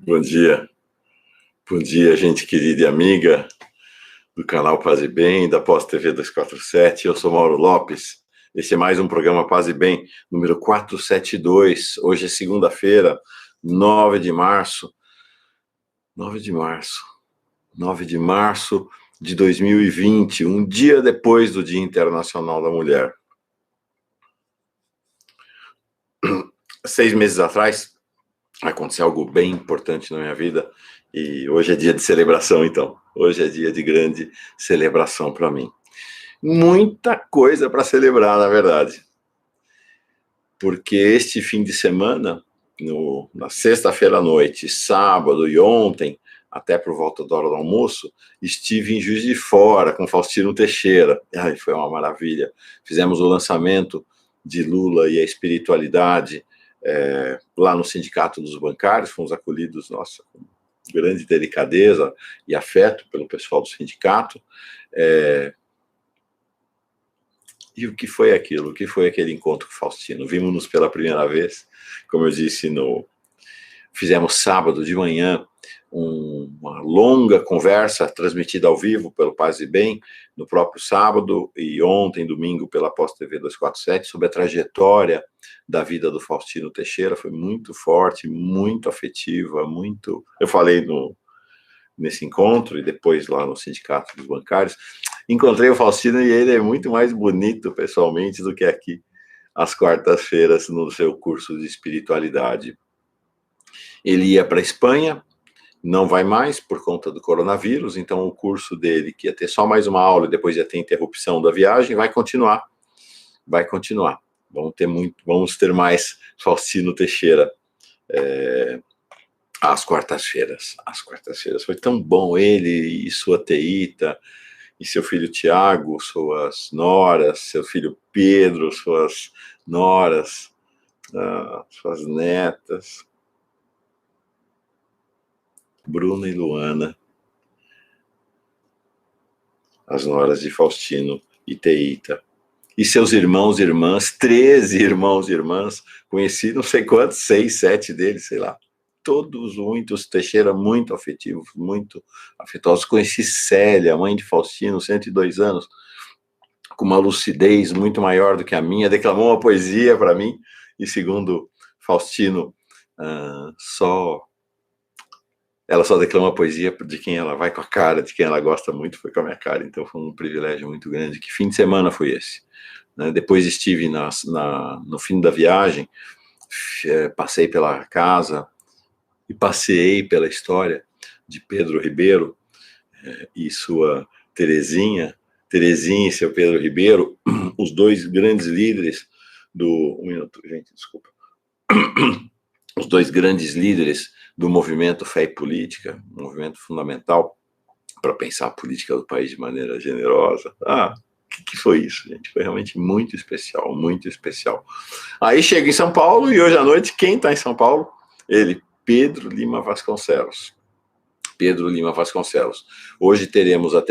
Bom dia, gente querida e amiga do canal Paz e Bem, da Pós TV 247. Eu sou Mauro Lopes. Esse é mais um programa Paz e Bem, número 472. Hoje é segunda-feira, 9 de março. 9 de março. 9 de março de 2020, um dia depois do Dia Internacional da Mulher. 6 meses atrás, aconteceu algo bem importante na minha vida e hoje é dia de celebração, então. Hoje é dia de grande celebração para mim. Muita coisa para celebrar, na verdade. Porque este fim de semana, na sexta-feira à noite, sábado e ontem, até por volta da hora do almoço, estive em Juiz de Fora com Faustino Teixeira. Ai, foi uma maravilha. Fizemos o lançamento de Lula e a espiritualidade lá no Sindicato dos Bancários. Fomos acolhidos, nossa, com grande delicadeza e afeto pelo pessoal do sindicato. E o que foi aquilo? O que foi aquele encontro com o Faustino? Vimos-nos pela primeira vez, como eu disse, fizemos sábado de manhã uma longa conversa transmitida ao vivo pelo Paz e Bem, no próprio sábado, e ontem, domingo, pela Pós TV 247, sobre a trajetória da vida do Faustino Teixeira. Foi muito forte, muito afetiva, muito... Eu falei nesse encontro e depois lá no Sindicato dos Bancários. Encontrei o Faustino e ele é muito mais bonito pessoalmente do que aqui às quartas-feiras no seu curso de espiritualidade. Ele ia para a Espanha, não vai mais por conta do coronavírus, então o curso dele, que ia ter só mais uma aula e depois ia ter interrupção da viagem, vai continuar. Vamos ter mais Faustino Teixeira às quartas-feiras. Foi tão bom ele e sua teíta, e seu filho Tiago, suas noras, seu filho Pedro, suas noras, suas netas, Bruna e Luana, as noras de Faustino e Teíta, e seus irmãos e irmãs, 13 irmãos e irmãs, conheci não sei quantos, 6, 7 deles, sei lá, todos muitos, Teixeira muito afetivos, muito afetuosos. Conheci Célia, mãe de Faustino, 102 anos, com uma lucidez muito maior do que a minha, declamou uma poesia para mim, e segundo Faustino, ela só declama poesia de quem ela vai com a cara, de quem ela gosta muito, foi com a minha cara. Então foi um privilégio muito grande. Que fim de semana foi esse? Depois estive no fim da viagem, passei pela casa e passeei pela história de Pedro Ribeiro e sua Terezinha e seu Pedro Ribeiro, os dois grandes líderes um minuto, gente, desculpa. Os dois grandes líderes do movimento Fé e Política, um movimento fundamental para pensar a política do país de maneira generosa. O que foi isso, gente? Foi realmente muito especial, muito especial. Aí chego em São Paulo e hoje à noite, quem está em São Paulo? Ele, Pedro Lima Vasconcelos. Pedro Lima Vasconcelos. Hoje teremos a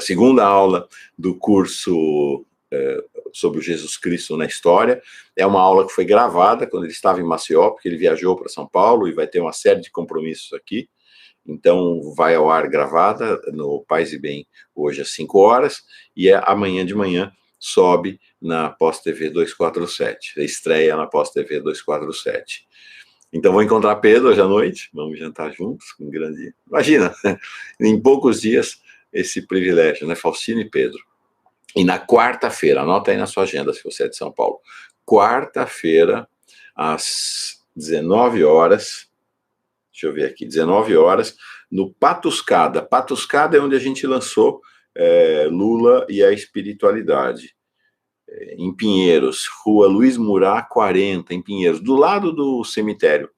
segunda aula do curso sobre o Jesus Cristo na História. É uma aula que foi gravada quando ele estava em Maceió, porque ele viajou para São Paulo e vai ter uma série de compromissos aqui. Então, vai ao ar gravada no Paz e Bem hoje às 5 horas, e amanhã de manhã sobe na Pós TV 247, estreia na Pós TV 247. Então, vou encontrar Pedro hoje à noite, vamos jantar juntos, com grande... Imagina, em poucos dias, esse privilégio, né? Faustino e Pedro. E na quarta-feira, anota aí na sua agenda, se você é de São Paulo, quarta-feira, às 19 horas, deixa eu ver aqui, 19 horas, no Patuscada. Patuscada é onde a gente lançou Lula e a espiritualidade. Em Pinheiros, rua Luiz Murat 40, em Pinheiros, do lado do cemitério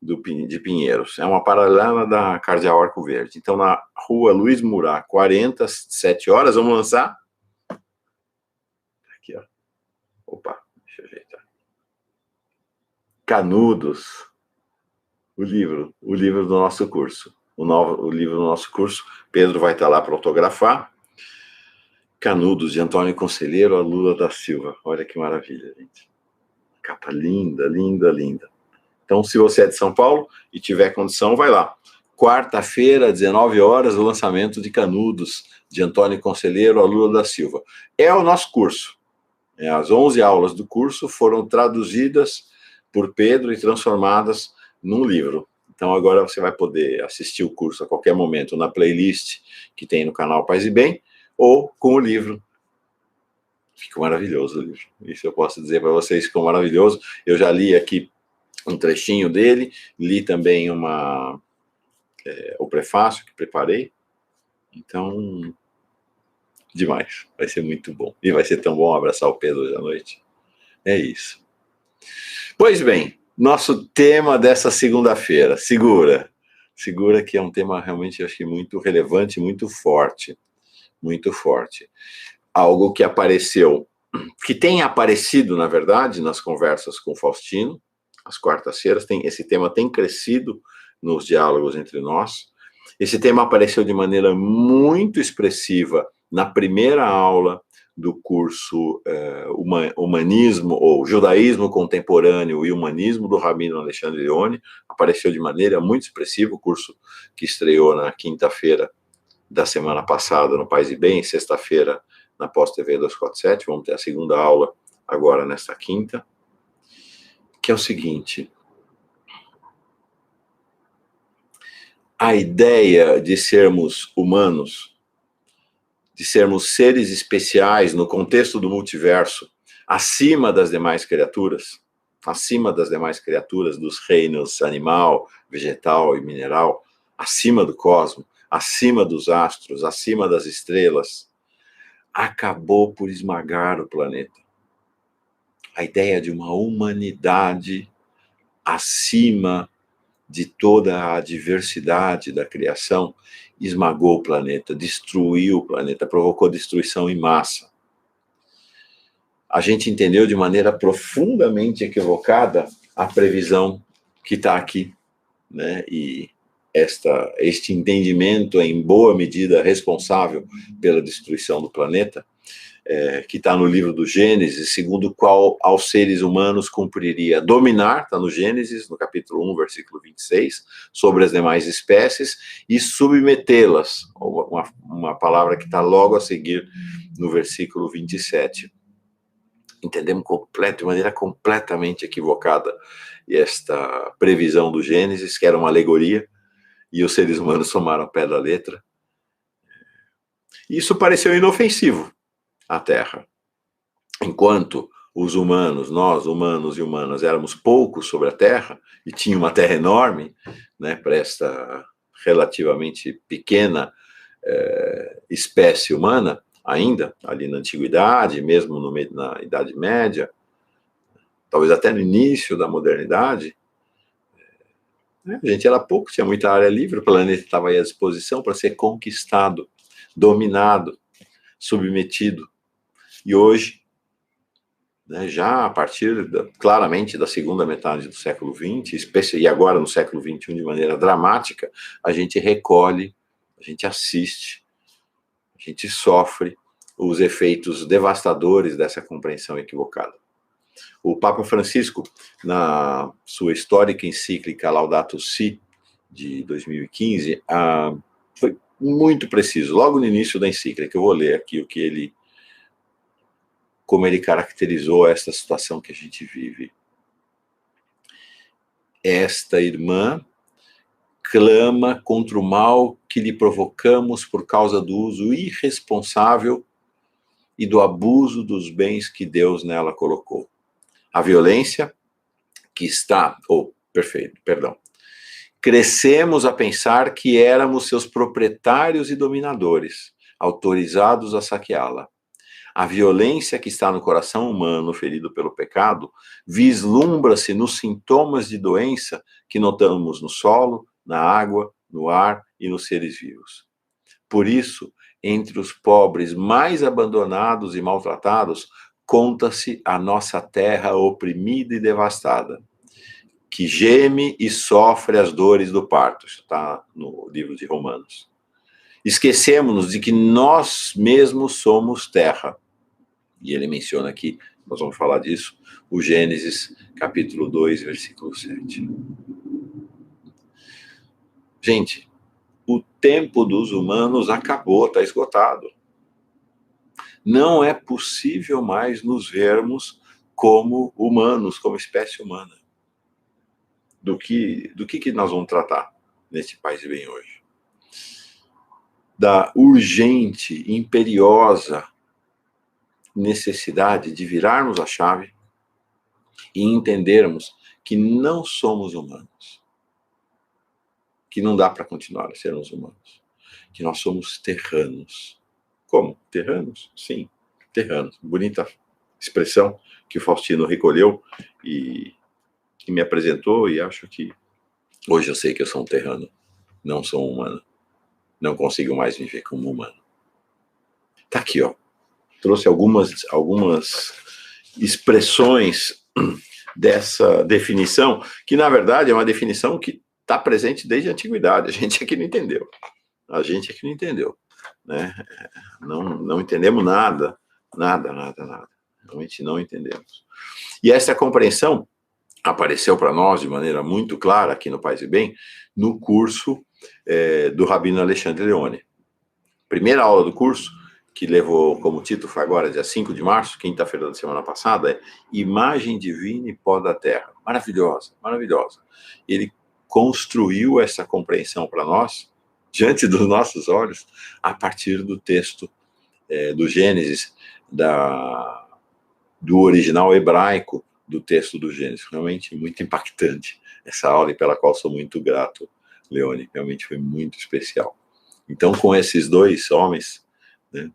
de Pinheiros. É uma paralela da Cardeal Arco Verde. Então, na rua Luiz Murat 40, 7 horas, vamos lançar? Aqui, ó. Opa, deixa eu ajeitar. Canudos. O livro do nosso curso. O livro do nosso curso. Pedro vai estar lá para autografar. Canudos, de Antônio Conselheiro a Lula da Silva. Olha que maravilha, gente. Capa linda, linda, linda. Então, se você é de São Paulo e tiver condição, vai lá. Quarta-feira, 19 horas, o lançamento de Canudos, de Antônio Conselheiro a Lula da Silva. É o nosso curso. As 11 aulas do curso foram traduzidas por Pedro e transformadas num livro. Então, agora você vai poder assistir o curso a qualquer momento na playlist que tem no canal Paz e Bem, ou com o livro. Ficou maravilhoso o livro. Isso eu posso dizer para vocês, ficou maravilhoso. Eu já li aqui um trechinho dele, li também o prefácio que preparei. Então, demais. Vai ser muito bom. E vai ser tão bom abraçar o Pedro hoje à noite. É isso. Pois bem, nosso tema dessa segunda-feira, segura que é um tema realmente, eu acho que muito relevante, muito forte, algo que apareceu, que tem aparecido, na verdade, nas conversas com o Faustino, às quartas-feiras, esse tema tem crescido nos diálogos entre nós, esse tema apareceu de maneira muito expressiva na primeira aula do curso Humanismo, ou Judaísmo Contemporâneo e Humanismo, do Rabino Alexandre Leone, apareceu de maneira muito expressiva, o curso que estreou na quinta-feira da semana passada no Paz e Bem, sexta-feira na Pós-TV 247, vamos ter a segunda aula agora nesta quinta, que é o seguinte: a ideia de sermos humanos, de sermos seres especiais no contexto do multiverso, acima das demais criaturas dos reinos animal, vegetal e mineral, acima do cosmos, acima dos astros, acima das estrelas, acabou por esmagar o planeta. A ideia de uma humanidade acima de toda a diversidade da criação esmagou o planeta, destruiu o planeta, provocou destruição em massa. A gente entendeu de maneira profundamente equivocada a previsão que está aqui, né? E este entendimento é, em boa medida, responsável pela destruição do planeta, que está no livro do Gênesis, segundo o qual aos seres humanos cumpriria dominar, está no Gênesis, no capítulo 1, versículo 26, sobre as demais espécies, e submetê-las, uma palavra que está logo a seguir no versículo 27. Entendemos de maneira completamente equivocada esta previsão do Gênesis, que era uma alegoria, e os seres humanos tomaram a pé da letra. Isso pareceu inofensivo à Terra. Enquanto os humanos, nós, humanos e humanas, éramos poucos sobre a Terra, e tinha uma Terra enorme, né, para esta relativamente pequena espécie humana, ainda, ali na Antiguidade, mesmo na Idade Média, talvez até no início da modernidade, a gente era pouco, tinha muita área livre, o planeta estava aí à disposição para ser conquistado, dominado, submetido. E hoje, né, já a partir, claramente, da segunda metade do século XX, e agora no século XXI, de maneira dramática, a gente recolhe, a gente assiste, a gente sofre os efeitos devastadores dessa compreensão equivocada. O Papa Francisco, na sua histórica encíclica Laudato Si, de 2015, foi muito preciso, logo no início da encíclica. Eu vou ler aqui como ele caracterizou esta situação que a gente vive. Esta irmã clama contra o mal que lhe provocamos por causa do uso irresponsável e do abuso dos bens que Deus nela colocou. A violência que está... Crescemos a pensar que éramos seus proprietários e dominadores, autorizados a saqueá-la. A violência que está no coração humano ferido pelo pecado vislumbra-se nos sintomas de doença que notamos no solo, na água, no ar e nos seres vivos. Por isso, entre os pobres mais abandonados e maltratados, conta-se a nossa terra oprimida e devastada, que geme e sofre as dores do parto. Isso está no livro de Romanos. Esquecemos-nos de que nós mesmos somos terra. E ele menciona aqui Nós vamos falar disso, o Gênesis, capítulo 2, versículo 7. Gente, o tempo dos humanos acabou, está esgotado. Não é possível mais nos vermos como humanos, como espécie humana. Do que nós vamos tratar nesse Paz e Bem hoje? Da urgente, imperiosa necessidade de virarmos a chave e entendermos que não somos humanos, que não dá para continuar a sermos humanos, que nós somos terranos. Como? Terranos? Sim, terranos. Bonita expressão que o Faustino recolheu e que me apresentou, e acho que hoje eu sei que eu sou um terrano, não sou um humano. Não consigo mais viver como humano. Tá aqui, ó. Trouxe algumas expressões dessa definição, que na verdade é uma definição que está presente desde a antiguidade. A gente é que não entendeu. Né? Não entendemos nada. Realmente não entendemos. E essa compreensão apareceu para nós de maneira muito clara aqui no Paz e Bem, no curso do Rabino Alexandre Leone. Primeira aula do curso, que levou como título, foi agora, dia 5 de março, quinta-feira da semana passada, é Imagem Divina e Pó da Terra. Maravilhosa, maravilhosa. Ele construiu essa compreensão para nós, diante dos nossos olhos, a partir do texto do Gênesis, do original hebraico do texto do Gênesis. Realmente muito impactante essa aula e pela qual sou muito grato, Leone. Realmente foi muito especial. Então, com esses dois homens, né,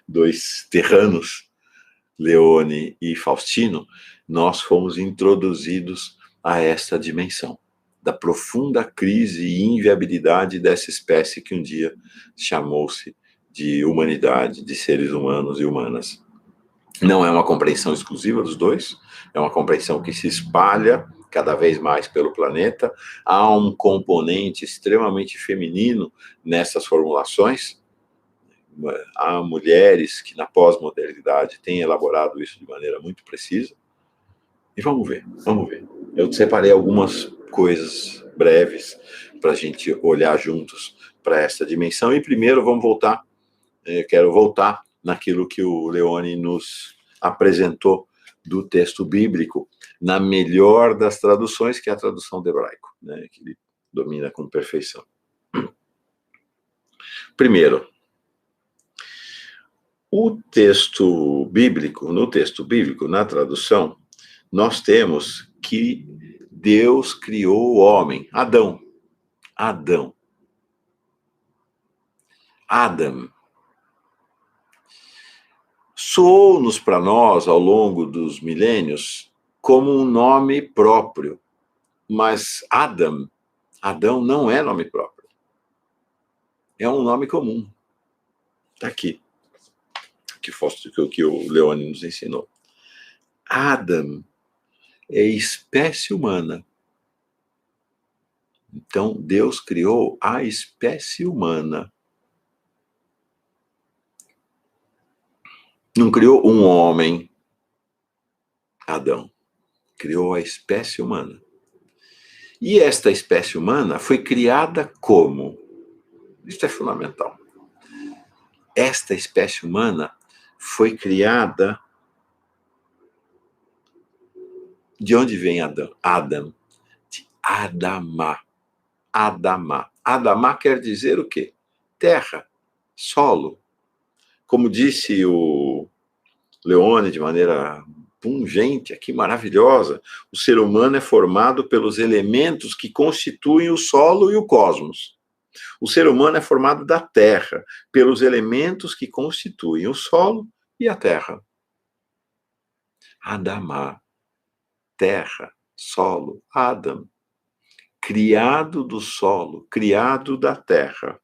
dois terranos, Leone e Faustino, nós fomos introduzidos a esta dimensão da profunda crise e inviabilidade dessa espécie que um dia chamou-se de humanidade, de seres humanos e humanas. Não é uma compreensão exclusiva dos dois, é uma compreensão que se espalha cada vez mais pelo planeta. Há um componente extremamente feminino nessas formulações. Há mulheres que na pós-modernidade têm elaborado isso de maneira muito precisa. E vamos ver. Eu separei algumas coisas breves para a gente olhar juntos para essa dimensão. E primeiro quero voltar naquilo que o Leone nos apresentou do texto bíblico, na melhor das traduções, que é a tradução do hebraico, né, que ele domina com perfeição. Primeiro, no texto bíblico, na tradução, nós temos que Deus criou o homem, Adão. Adam. Soou-nos para nós, ao longo dos milênios, como um nome próprio. Mas Adão não é nome próprio. É um nome comum. Está aqui. Que o Leone nos ensinou. Adam é espécie humana. Então, Deus criou a espécie humana. Não criou um homem, Adão. Criou a espécie humana. E esta espécie humana foi criada como? Isso é fundamental. Esta espécie humana foi criada... De onde vem Adão? De Adamá. Adamá quer dizer o quê? Terra, solo. Como disse o Leone de maneira pungente, aqui maravilhosa, o ser humano é formado pelos elementos que constituem o solo e o cosmos. O ser humano é formado da terra, pelos elementos que constituem o solo e a terra. Adamá, terra, solo, Adam, criado do solo, criado da terra.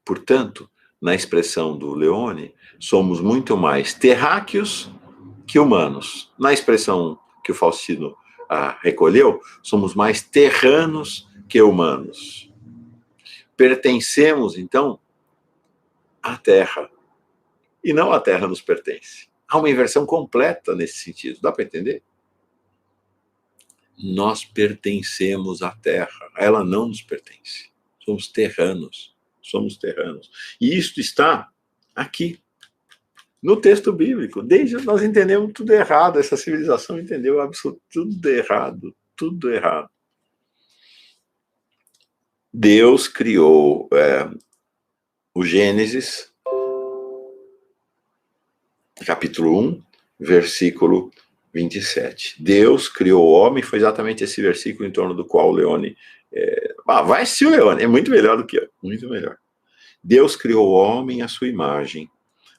Portanto, na expressão do Leone, somos muito mais terráqueos que humanos. Na expressão que o Faustino recolheu, somos mais terranos que humanos. Pertencemos, então, à terra. e não a terra nos pertence. Há uma inversão completa nesse sentido. Dá para entender? Nós pertencemos à terra, ela não nos pertence. Somos terranos, somos terranos. E isto está aqui, no texto bíblico. Desde nós entendemos tudo errado, essa civilização entendeu tudo errado, tudo errado. Deus criou o Gênesis, capítulo 1, versículo 27. Deus criou o homem, foi exatamente esse versículo em torno do qual o Leone... vai assistir o Leone, é muito melhor do que eu, muito melhor. Deus criou o homem à sua imagem.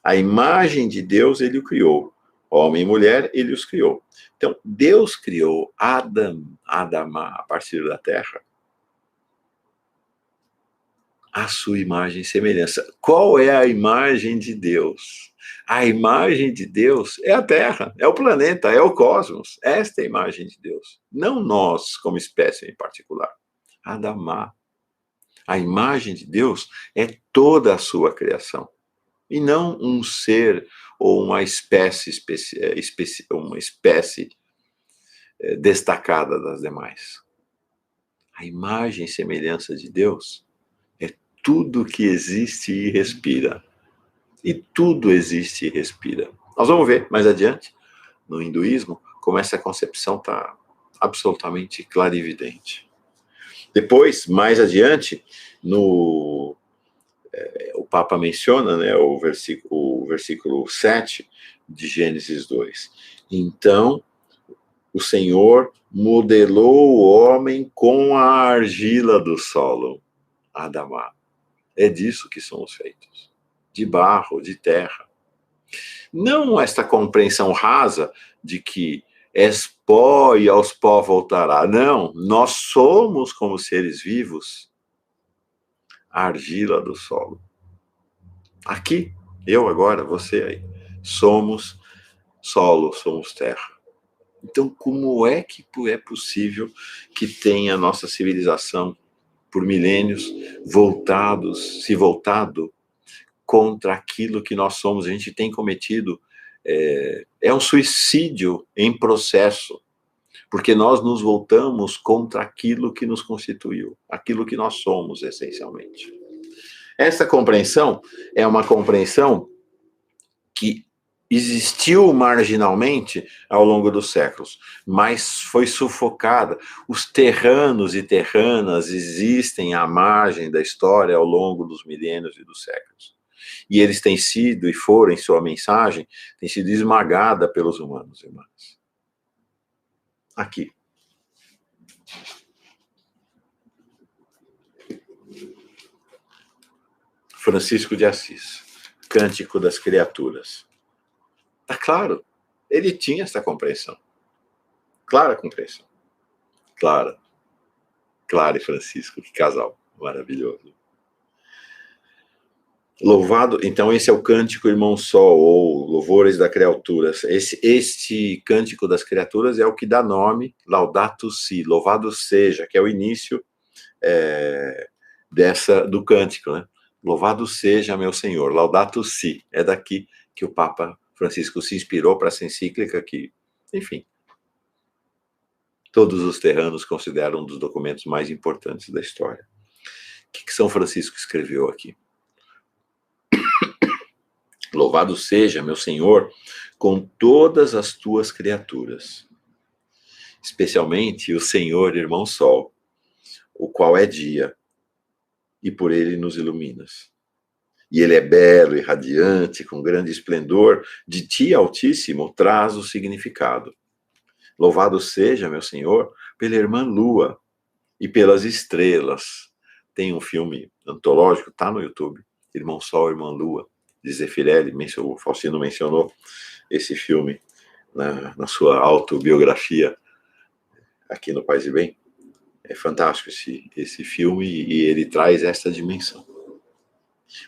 A imagem de Deus ele o criou. Homem e mulher, ele os criou. Então, Deus criou Adama, a partir da terra, a sua imagem e semelhança. Qual é a imagem de Deus? A imagem de Deus é a Terra, é o planeta, é o cosmos. Esta é a imagem de Deus. Não nós, como espécie em particular. Adamá. A imagem de Deus é toda a sua criação. E não um ser ou uma espécie destacada das demais. A imagem e semelhança de Deus é tudo que existe e respira. E tudo existe e respira. Nós vamos ver mais adiante, no hinduísmo, como essa concepção está absolutamente clarividente. Depois, mais adiante, o Papa menciona, né, o versículo 7 de Gênesis 2. Então, o Senhor modelou o homem com a argila do solo, Adamá. É disso que somos feitos, de barro, de terra. Não esta compreensão rasa de que és pó e aos pó voltará. Não, nós somos como seres vivos a argila do solo. Aqui, eu agora, você aí, somos solo, somos terra. Então, como é que é possível que tenha a nossa civilização, por milênios, se voltado contra aquilo que nós somos? A gente tem cometido, é um suicídio em processo, porque nós nos voltamos contra aquilo que nos constituiu, aquilo que nós somos, essencialmente. Essa compreensão é uma compreensão que existiu marginalmente ao longo dos séculos, mas foi sufocada. Os terranos e terranas existem à margem da história ao longo dos milênios e dos séculos. E eles têm sido, e foram, em sua mensagem, têm sido esmagada pelos humanos e humanas. Aqui. Francisco de Assis, Cântico das Criaturas. Está claro, ele tinha essa compreensão. Clara compreensão. Clara e Francisco, que casal maravilhoso. Louvado, então esse é o Cântico Irmão Sol, ou Louvores das Criaturas. Este Cântico das Criaturas é o que dá nome, Laudato Si, louvado seja, que é o início do cântico, né? Louvado seja meu Senhor, Laudato Si, é daqui que o Papa Francisco se inspirou para essa encíclica que, enfim, todos os terranos consideram um dos documentos mais importantes da história. O que São Francisco escreveu aqui? Louvado seja, meu Senhor, com todas as tuas criaturas, especialmente o Senhor, Irmão Sol, o qual é dia, e por ele nos iluminas. E ele é belo e radiante, com grande esplendor, de ti, Altíssimo, traz o significado. Louvado seja, meu Senhor, pela irmã Lua e pelas estrelas. Tem um filme antológico, está no YouTube, Irmão Sol, Irmã Lua, de Zeffirelli, o Faustino mencionou esse filme na sua autobiografia aqui no Paz e Bem. É fantástico esse filme e ele traz esta dimensão.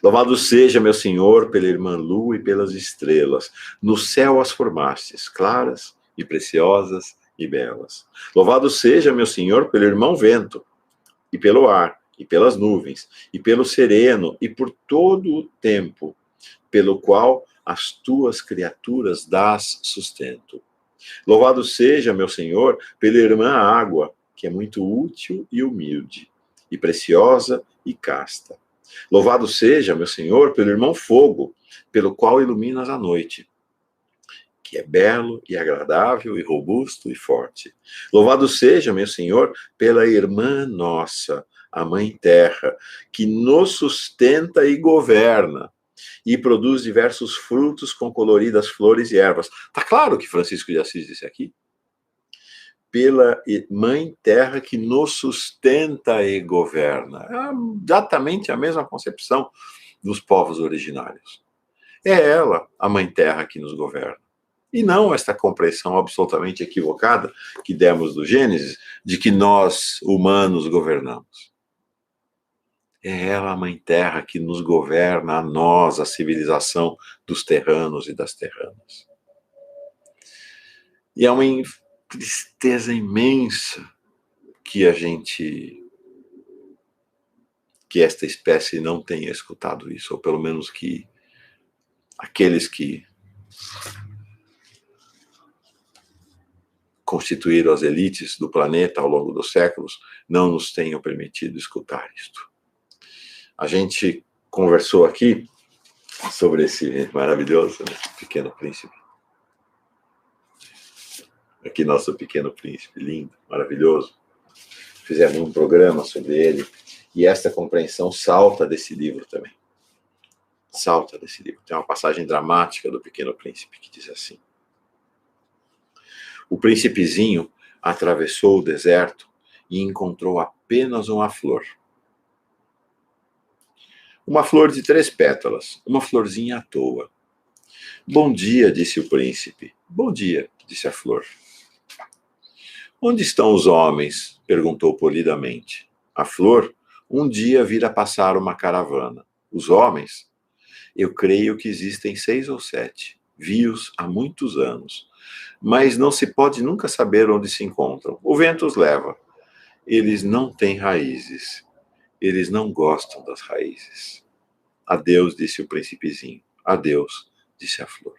Louvado seja, meu Senhor, pela irmã Lua e pelas estrelas. No céu as formastes, claras e preciosas e belas. Louvado seja, meu Senhor, pelo irmão Vento, e pelo ar, e pelas nuvens, e pelo sereno, e por todo o tempo, pelo qual as tuas criaturas dás sustento. Louvado seja, meu Senhor, pela irmã água, que é muito útil e humilde, e preciosa e casta. Louvado seja, meu Senhor, pelo irmão fogo, pelo qual iluminas a noite, que é belo e agradável e robusto e forte. Louvado seja, meu Senhor, pela irmã nossa, a Mãe Terra, que nos sustenta e governa, e produz diversos frutos com coloridas flores e ervas. Tá claro que Francisco de Assis disse aqui? Pela Mãe Terra que nos sustenta e governa. É exatamente a mesma concepção dos povos originários. É ela, a Mãe Terra, que nos governa. E não esta compreensão absolutamente equivocada que demos do Gênesis, de que nós, humanos, governamos. É ela, a Mãe Terra, que nos governa, a nós, a civilização dos terranos e das terranas. E é uma tristeza imensa que esta espécie não tenha escutado isso, ou pelo menos que aqueles que constituíram as elites do planeta ao longo dos séculos não nos tenham permitido escutar isto. A gente conversou aqui sobre esse maravilhoso, né, Pequeno Príncipe. Aqui nosso Pequeno Príncipe, lindo, maravilhoso. Fizemos um programa sobre ele, e esta compreensão salta desse livro também. Salta desse livro. Tem uma passagem dramática do Pequeno Príncipe que diz assim: o príncipezinho atravessou o deserto e encontrou apenas uma flor. Uma flor de 3 pétalas, uma florzinha à toa. Bom dia, disse o príncipe. Bom dia, disse a flor. Onde estão os homens? Perguntou polidamente. A flor, um dia virá passar uma caravana. Os homens? Eu creio que existem 6 ou 7. Vi-os há muitos anos. Mas não se pode nunca saber onde se encontram. O vento os leva. Eles não têm raízes. Eles não gostam das raízes. Adeus, disse o príncipezinho. Adeus, disse a flor.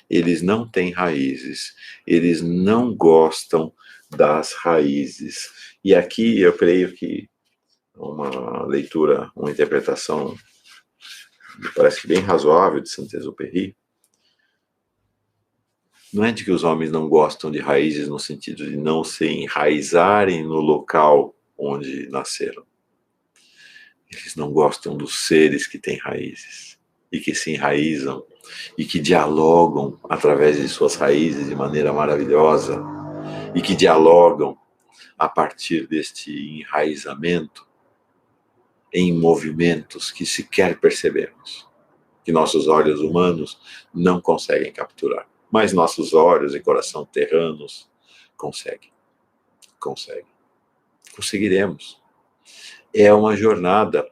Eles não têm raízes. Eles não gostam das raízes. E aqui eu creio que uma leitura, uma interpretação, parece que bem razoável, de Saint-Exupéry, não é de que os homens não gostam de raízes no sentido de não se enraizarem no local onde nasceram. Eles não gostam dos seres que têm raízes e que se enraizam e que dialogam através de suas raízes de maneira maravilhosa e que dialogam a partir deste enraizamento em movimentos que sequer percebemos, que nossos olhos humanos não conseguem capturar. Mas nossos olhos e coração terranos conseguem. Conseguiremos. É uma jornada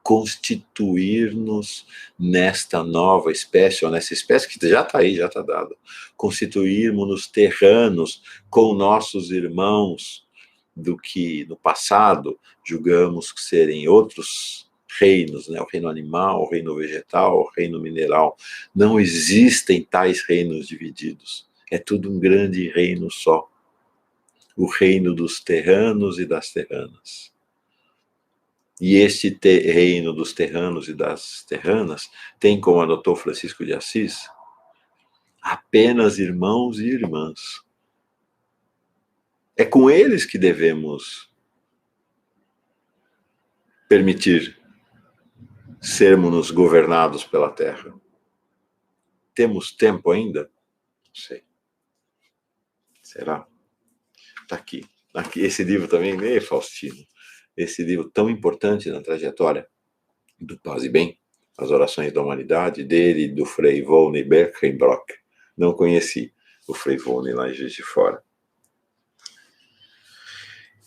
constituir-nos nesta nova espécie, ou nessa espécie que já está aí, já está dada. Constituirmos-nos terranos com nossos irmãos do que no passado julgamos que serem outros reinos, né? O reino animal, o reino vegetal, o reino mineral. Não existem tais reinos divididos. É tudo um grande reino só. O reino dos terranos e das terranas. E este reino dos terranos e das terranas tem, como anotou Francisco de Assis, apenas irmãos e irmãs. É com eles que devemos permitir sermos governados pela terra. Temos tempo ainda? Não sei. Será? Está aqui. Esse livro também, Faustino. Esse livro tão importante na trajetória do Paz e Bem, As Orações da Humanidade, dele e do Frei Volney Berkenbrock. Não conheci o Frei Volney lá em Juiz de Fora.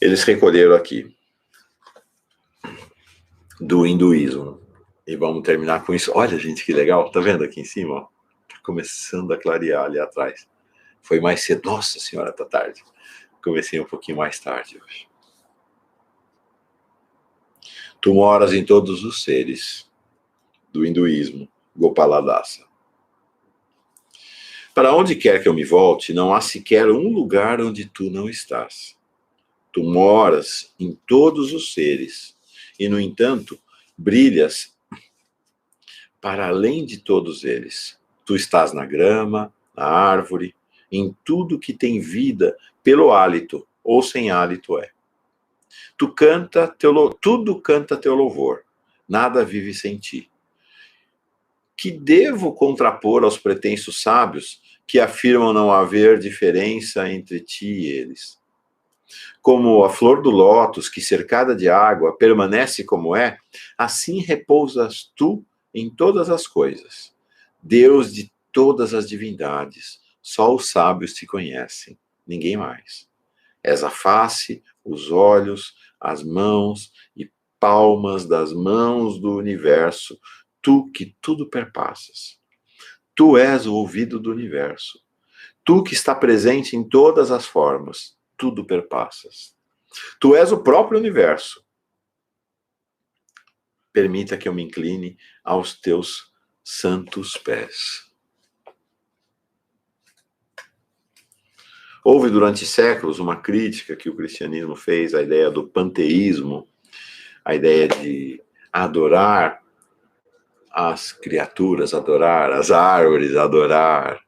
Eles recolheram aqui do hinduísmo. E vamos terminar com isso. Olha, gente, que legal. Tá vendo aqui em cima? Tá começando a clarear ali atrás. Foi mais cedo. Nossa senhora, tá tarde. Comecei um pouquinho mais tarde hoje. Tu moras em todos os seres, do hinduísmo, Gopaladasa. Para onde quer que eu me volte, não há sequer um lugar onde tu não estás. Tu moras em todos os seres, e, no entanto, brilhas para além de todos eles. Tu estás na grama, na árvore, em tudo que tem vida, pelo hálito, ou sem hálito é. Tudo canta teu louvor, nada vive sem ti. Que devo contrapor aos pretensos sábios que afirmam não haver diferença entre ti e eles? Como a flor do lótus, que cercada de água permanece como é, assim repousas tu em todas as coisas. Deus de todas as divindades, só os sábios te conhecem, ninguém mais. És a face, os olhos, as mãos e palmas das mãos do universo, tu que tudo perpassas. Tu és o ouvido do universo. Tu que está presente em todas as formas, tudo perpassas. Tu és o próprio universo. Permita que eu me incline aos teus santos pés. Houve durante séculos uma crítica que o cristianismo fez à ideia do panteísmo, a ideia de adorar as criaturas, adorar as árvores, adorar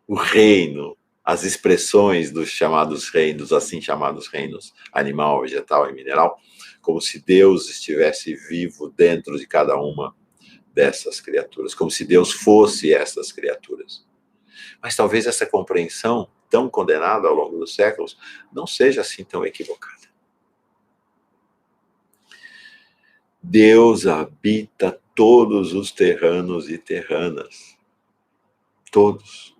o reino, as expressões dos chamados reinos, assim chamados reinos animal, vegetal e mineral, como se Deus estivesse vivo dentro de cada uma dessas criaturas, como se Deus fosse essas criaturas. Mas talvez essa compreensão, tão condenada ao longo dos séculos, não seja assim tão equivocada. Deus habita todos os terranos e terranas. Todos.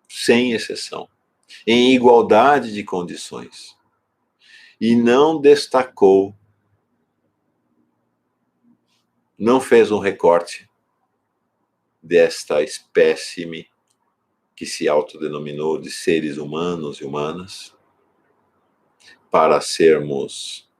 Sem exceção. Em igualdade de condições. E não destacou, não fez um recorte desta espécime que se autodenominou de seres humanos e humanas para sermos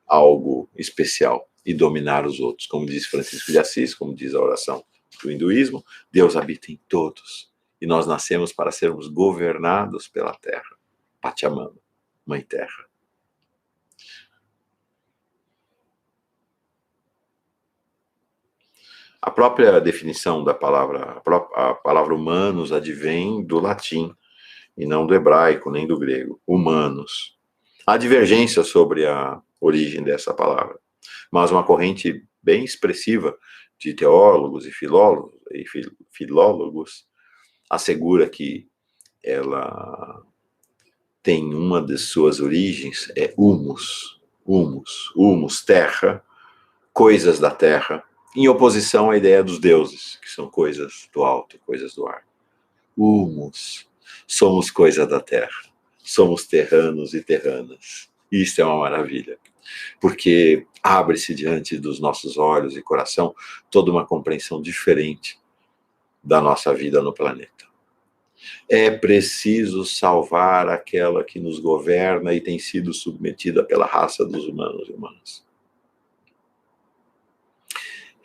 algo especial e dominar os outros. Como diz Francisco de Assis, como diz a oração do hinduísmo, Deus habita em todos. E nós nascemos para sermos governados pela terra. Pachamama, Mãe Terra. A própria definição da palavra, a palavra humanos advém do latim, e não do hebraico, nem do grego. Humanos. Há divergência sobre a origem dessa palavra, mas uma corrente bem expressiva de teólogos e filólogos assegura que ela tem uma de suas origens, é humus, terra, coisas da terra, em oposição à ideia dos deuses, que são coisas do alto, coisas do ar. Humus, somos coisa da terra, somos terranos e terranas. Isso é uma maravilha, porque abre-se diante dos nossos olhos e coração toda uma compreensão diferente da nossa vida no planeta. É preciso salvar aquela que nos governa e tem sido submetida pela raça dos humanos e humanas.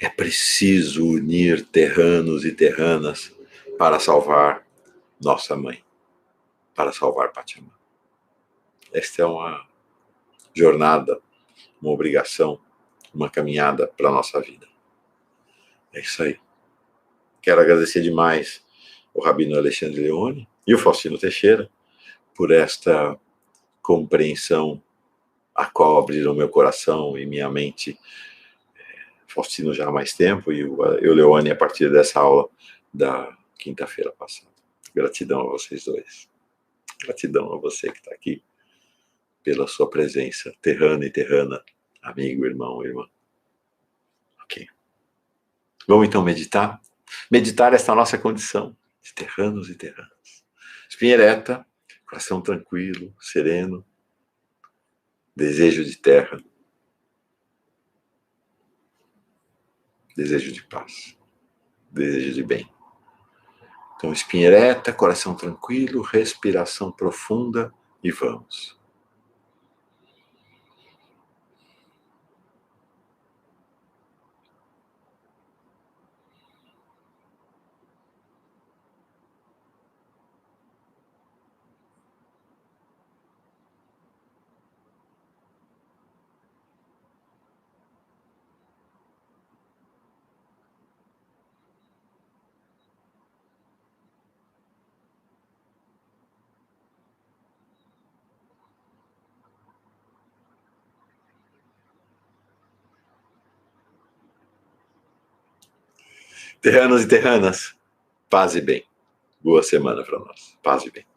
É preciso unir terranos e terranas para salvar nossa mãe, para salvar Pachamama. Esta é uma jornada, uma obrigação, uma caminhada para a nossa vida. É isso aí. Quero agradecer demais o Rabino Alexandre Leone e o Faustino Teixeira por esta compreensão a qual abriram meu coração e minha mente. Faustino já há mais tempo e o Leone a partir dessa aula da quinta-feira passada. Gratidão a vocês dois. Gratidão a você que está aqui pela sua presença, terrana e terrana, amigo, irmão, irmã. Ok. Vamos então meditar? Meditar esta nossa condição de terranos e terranas. Espinha ereta, coração tranquilo, sereno, desejo de terra, desejo de paz, desejo de bem. Então, espinha ereta, coração tranquilo, respiração profunda e vamos. Terranos e terranas, paz e bem. Boa semana para nós. Paz e bem.